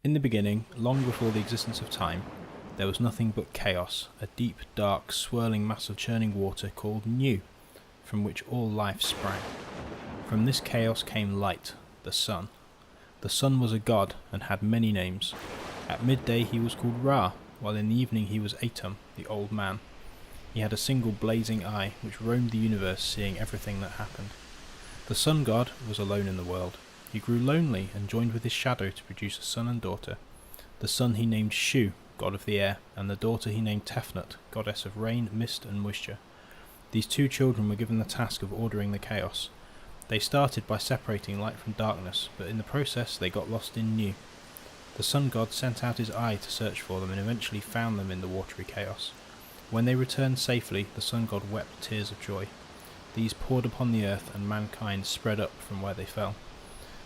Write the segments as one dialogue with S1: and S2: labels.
S1: In the beginning, long before the existence of time, there was nothing but chaos, a deep, dark, swirling mass of churning water called Nu, from which all life sprang. From this chaos came light, the sun. The sun was a god and had many names. At midday he was called Ra, while in the evening he was Atum, the old man. He had a single blazing eye which roamed the universe, seeing everything that happened. The sun god was alone in the world. He grew lonely and joined with his shadow to produce a son and daughter. The son he named Shu, god of the air, and the daughter he named Tefnut, goddess of rain, mist and moisture. These two children were given the task of ordering the chaos. They started by separating light from darkness, but in the process they got lost in Nu. The sun god sent out his eye to search for them and eventually found them in the watery chaos. When they returned safely, the sun god wept tears of joy. These poured upon the earth and mankind spread up from where they fell.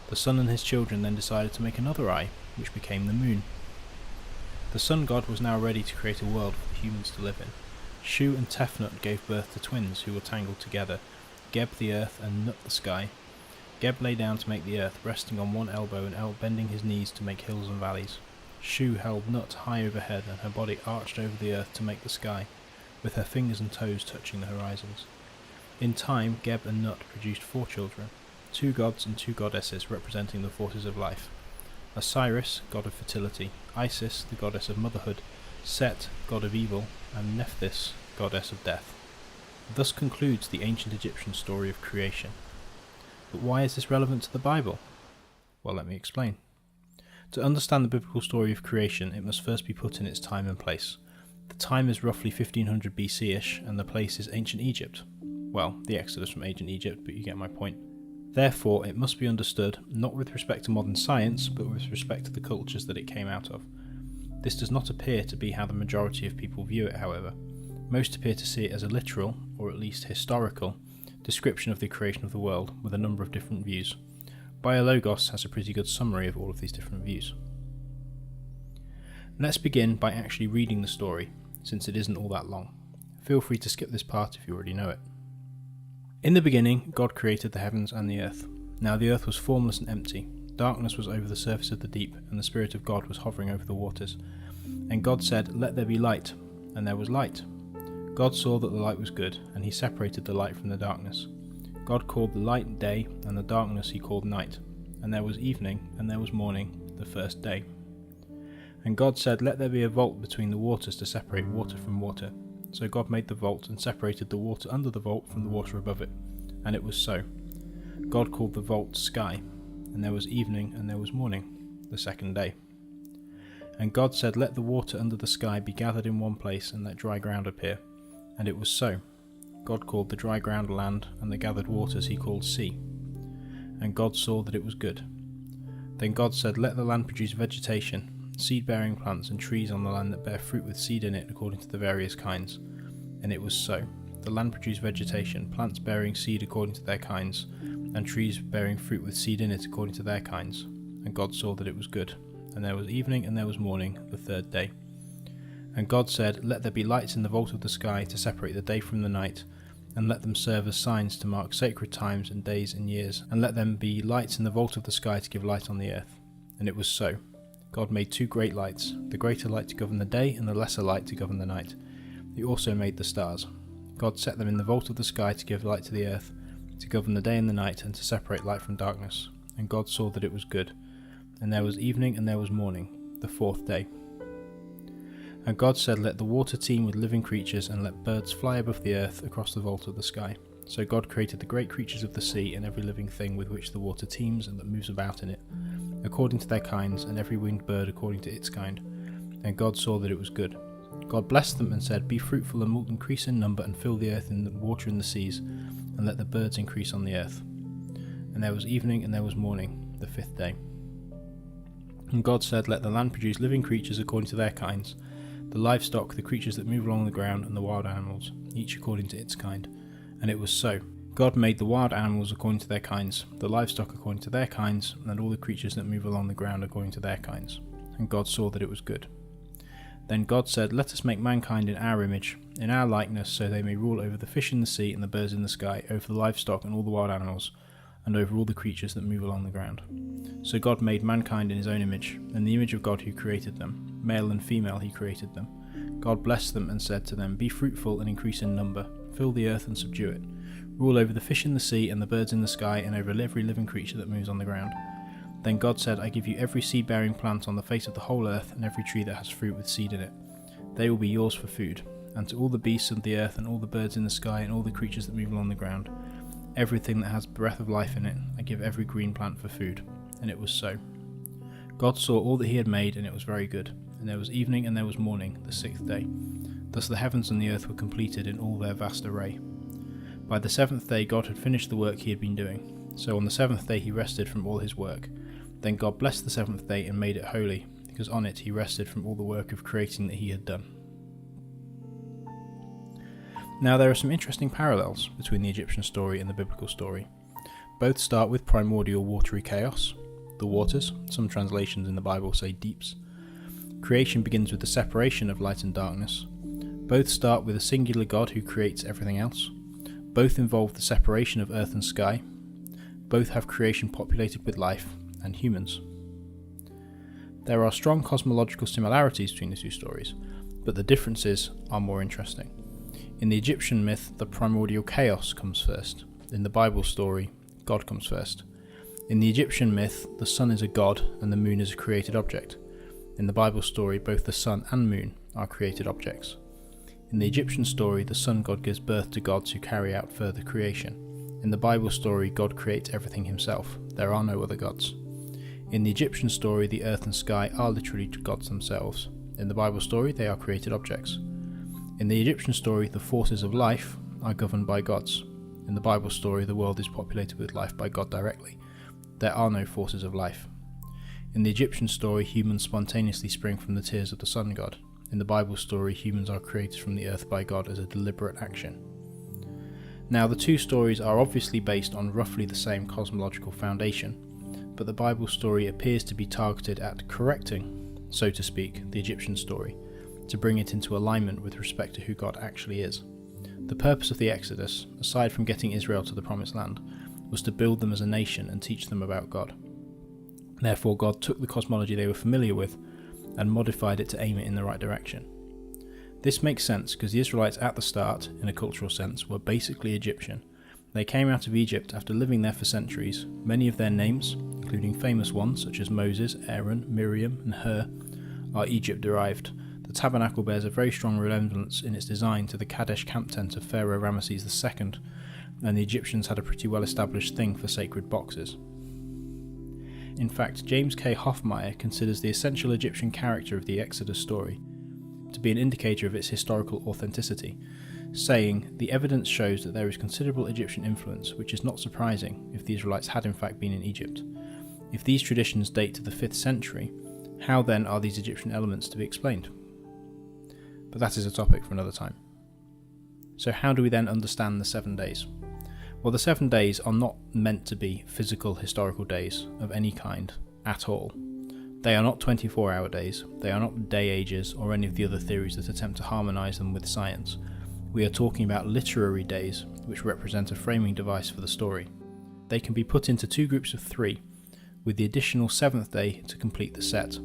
S1: The sun and his children then decided to make another eye, which became the moon. The sun god was now ready to create a world for humans to live in. Shu and Tefnut gave birth to twins who were tangled together, Geb the earth and Nut the sky. Geb lay down to make the earth, resting on one elbow and bending his knees to make hills and valleys. Shu held Nut high overhead and her body arched over the earth to make the sky, with her fingers and toes touching the horizons. In time, Geb and Nut produced 4 children, 2 gods and 2 goddesses representing the forces of life. Osiris, god of fertility, Isis, the goddess of motherhood, Set, god of evil, and Nephthys, goddess of death. Thus concludes the ancient Egyptian story of creation. But why is this relevant to the Bible? Well, let me explain. To understand the biblical story of creation, it must first be put in its time and place. The time is roughly 1500 BC-ish, and the place is ancient Egypt. Well, the Exodus from ancient Egypt, but you get my point. Therefore, it must be understood not with respect to modern science, but with respect to the cultures that it came out of. This does not appear to be how the majority of people view it, however. Most appear to see it as a literal, or at least historical, description of the creation of the world, with a number of different views. Biologos has a pretty good summary of all of these different views. Let's begin by actually reading the story, since it isn't all that long. Feel free to skip this part if you already know it. In the beginning, God created the heavens and the earth. Now the earth was formless and empty. Darkness was over the surface of the deep, and the Spirit of God was hovering over the waters. And God said, "Let there be light," and there was light. God saw that the light was good, and he separated the light from the darkness. God called the light day, and the darkness he called night. And there was evening, and there was morning, the first day. And God said, "Let there be a vault between the waters to separate water from water." So God made the vault and separated the water under the vault from the water above it. And it was so. God called the vault sky. And there was evening, and there was morning, the second day. And God said, "Let the water under the sky be gathered in one place, and let dry ground appear." And it was so. God called the dry ground land, and the gathered waters he called sea. And God saw that it was good. Then God said, "Let the land produce vegetation, seed-bearing plants and trees on the land that bear fruit with seed in it according to the various kinds." And it was so. The land produced vegetation, plants bearing seed according to their kinds, and trees bearing fruit with seed in it according to their kinds. And God saw that it was good. And there was evening and there was morning, the third day. And God said, "Let there be lights in the vault of the sky to separate the day from the night, and let them serve as signs to mark sacred times and days and years, and let them be lights in the vault of the sky to give light on the earth." And it was so. God made 2 great lights, the greater light to govern the day and the lesser light to govern the night. He also made the stars. God set them in the vault of the sky to give light to the earth, to govern the day and the night, and to separate light from darkness. And God saw that it was good. And there was evening and there was morning, the 4th day. And God said, "Let the water teem with living creatures, and let birds fly above the earth across the vault of the sky." So God created the great creatures of the sea and every living thing with which the water teems and that moves about in it, according to their kinds, and every winged bird according to its kind. And God saw that it was good. God blessed them and said, "Be fruitful and increase in number, and fill the earth and the water in the seas, and let the birds increase on the earth." And there was evening and there was morning, the 5th day. And God said, "Let the land produce living creatures according to their kinds, the livestock, the creatures that move along the ground, and the wild animals, each according to its kind." And it was so. God made the wild animals according to their kinds, the livestock according to their kinds, and all the creatures that move along the ground according to their kinds. And God saw that it was good. Then God said, "Let us make mankind in our image, in our likeness, so they may rule over the fish in the sea and the birds in the sky, over the livestock and all the wild animals, and over all the creatures that move along the ground. So God made mankind in his own image, in the image of God who created them. Male and female he created them. God blessed them and said to them, "Be fruitful and increase in number, fill the earth and subdue it. Rule over the fish in the sea and the birds in the sky and over every living creature that moves on the ground." Then God said, "I give you every seed-bearing plant on the face of the whole earth and every tree that has fruit with seed in it. They will be yours for food. And to all the beasts of the earth and all the birds in the sky and all the creatures that move along the ground, everything that has breath of life in it, I give every green plant for food." And it was so. God saw all that he had made, and it was very good. And there was evening and there was morning, the sixth day. Thus the heavens and the earth were completed in all their vast array. By the seventh day God had finished the work he had been doing. So on the seventh day he rested from all his work. Then God blessed the seventh day and made it holy, because on it he rested from all the work of creating that he had done. Now there are some interesting parallels between the Egyptian story and the biblical story. Both start with primordial watery chaos, the waters, some translations in the Bible say deeps. Creation begins with the separation of light and darkness. Both start with a singular God who creates everything else. Both involve the separation of earth and sky. Both have creation populated with life and humans. There are strong cosmological similarities between the two stories, but the differences are more interesting. In the Egyptian myth, the primordial chaos comes first. In the Bible story, God comes first. In the Egyptian myth, the sun is a god and the moon is a created object. In the Bible story, both the sun and moon are created objects. In the Egyptian story, the sun god gives birth to gods who carry out further creation. In the Bible story, God creates everything himself. There are no other gods. In the Egyptian story, the earth and sky are literally gods themselves. In the Bible story, they are created objects. In the Egyptian story, the forces of life are governed by gods. In the Bible story, the world is populated with life by God directly. There are no forces of life. In the Egyptian story, humans spontaneously spring from the tears of the sun god. In the Bible story, humans are created from the earth by God as a deliberate action. Now, the two stories are obviously based on roughly the same cosmological foundation, but the Bible story appears to be targeted at correcting, so to speak, the Egyptian story, to bring it into alignment with respect to who God actually is. The purpose of the Exodus, aside from getting Israel to the Promised Land, was to build them as a nation and teach them about God. Therefore, God took the cosmology they were familiar with and modified it to aim it in the right direction. This makes sense because the Israelites at the start, in a cultural sense, were basically Egyptian. They came out of Egypt after living there for centuries. Many of their names, including famous ones such as Moses, Aaron, Miriam, and Hur, are Egypt-derived. The tabernacle bears a very strong resemblance in its design to the Kadesh camp tent of Pharaoh Ramesses II, and the Egyptians had a pretty well-established thing for sacred boxes. In fact, James K. Hoffmeyer considers the essential Egyptian character of the Exodus story to be an indicator of its historical authenticity, saying, "The evidence shows that there is considerable Egyptian influence, which is not surprising if the Israelites had in fact been in Egypt. If these traditions date to the 5th century, how then are these Egyptian elements to be explained?" But that is a topic for another time. So how do we then understand the 7 days? Well, the 7 days are not meant to be physical historical days of any kind at all. They are not 24-hour days, they are not day ages or any of the other theories that attempt to harmonise them with science. We are talking about literary days, which represent a framing device for the story. They can be put into two groups of 3, with the additional 7th day to complete the set.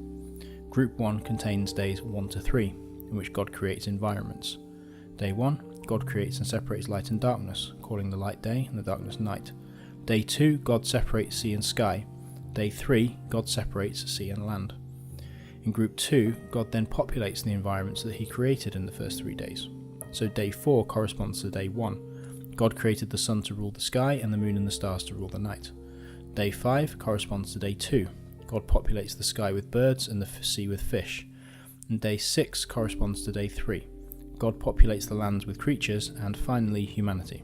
S1: Group 1 contains days 1 to 3, in which God creates environments. Day 1, God creates and separates light and darkness, calling the light day and the darkness night. Day 2, God separates sea and sky. Day 3, God separates sea and land. In Group 2, God then populates the environments that he created in the first 3 days. So Day 4 corresponds to Day 1. God created the sun to rule the sky and the moon and the stars to rule the night. Day 5 corresponds to Day 2. God populates the sky with birds and the sea with fish. And Day 6 corresponds to Day 3. God populates the lands with creatures, and finally humanity.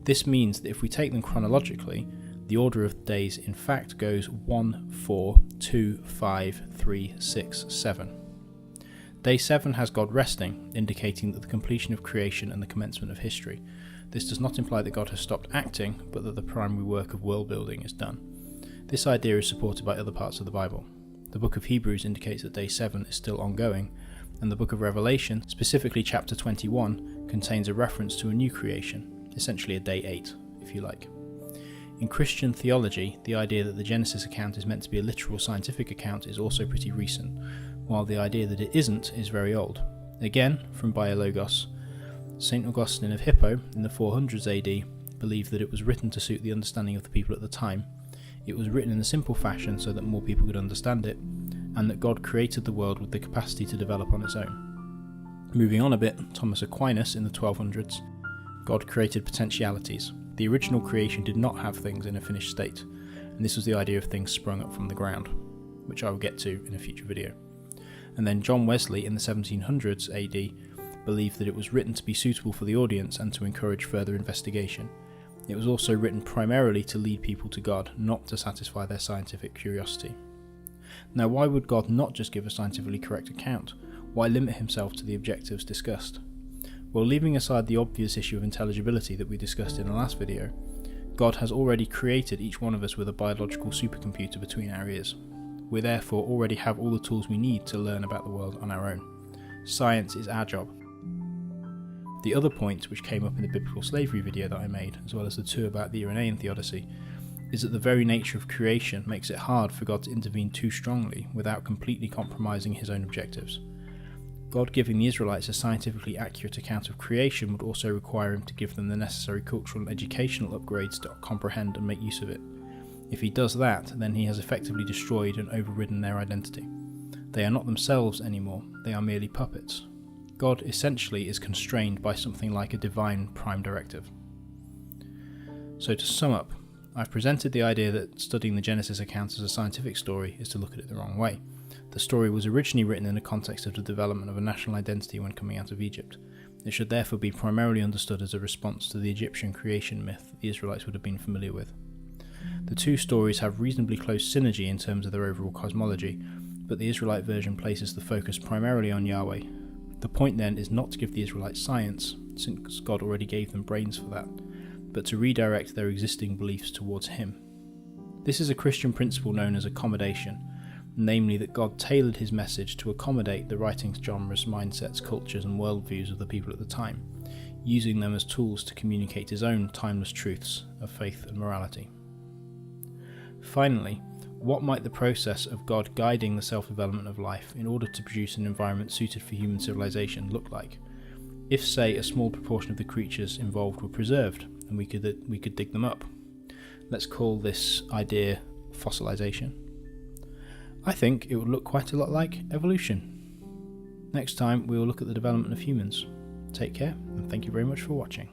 S1: This means that if we take them chronologically, the order of days in fact goes 1, 4, 2, 5, 3, 6, 7. Day 7 has God resting, indicating that the completion of creation and the commencement of history. This does not imply that God has stopped acting, but that the primary work of world building is done. This idea is supported by other parts of the Bible. The book of Hebrews indicates that Day 7 is still ongoing, and the book of Revelation, specifically chapter 21, contains a reference to a new creation, essentially a Day 8, if you like. In Christian theology, the idea that the Genesis account is meant to be a literal scientific account is also pretty recent, while the idea that it isn't is very old. Again, from Biologos, St. Augustine of Hippo in the 400s AD believed that it was written to suit the understanding of the people at the time. It was written in a simple fashion so that more people could understand it, and that God created the world with the capacity to develop on its own. Moving on a bit, Thomas Aquinas in the 1200s, God created potentialities. The original creation did not have things in a finished state, and this was the idea of things sprung up from the ground, which I will get to in a future video. And then John Wesley in the 1700s AD believed that it was written to be suitable for the audience and to encourage further investigation. It was also written primarily to lead people to God, not to satisfy their scientific curiosity. Now, why would God not just give a scientifically correct account? Why limit himself to the objectives discussed? Well, leaving aside the obvious issue of intelligibility that we discussed in the last video, God has already created each one of us with a biological supercomputer between our ears. We therefore already have all the tools we need to learn about the world on our own. Science is our job. The other point, which came up in the biblical slavery video that I made, as well as the two about the Irenaean theodicy, is that the very nature of creation makes it hard for God to intervene too strongly without completely compromising his own objectives. God giving the Israelites a scientifically accurate account of creation would also require him to give them the necessary cultural and educational upgrades to comprehend and make use of it. If he does that, then he has effectively destroyed and overridden their identity. They are not themselves anymore, they are merely puppets. God essentially is constrained by something like a divine prime directive. So to sum up, I've presented the idea that studying the Genesis account as a scientific story is to look at it the wrong way. The story was originally written in the context of the development of a national identity when coming out of Egypt. It should therefore be primarily understood as a response to the Egyptian creation myth the Israelites would have been familiar with. The two stories have reasonably close synergy in terms of their overall cosmology, but the Israelite version places the focus primarily on Yahweh. The point then is not to give the Israelites science, since God already gave them brains for that, but to redirect their existing beliefs towards him. This is a Christian principle known as accommodation, namely that God tailored his message to accommodate the writing genres, mindsets, cultures and worldviews of the people at the time, using them as tools to communicate his own timeless truths of faith and morality. Finally, what might the process of God guiding the self-development of life in order to produce an environment suited for human civilization look like? If, say, a small proportion of the creatures involved were preserved and we could dig them up. Let's call this idea fossilization. I think it would look quite a lot like evolution. Next time we will look at the development of humans. Take care, and thank you very much for watching.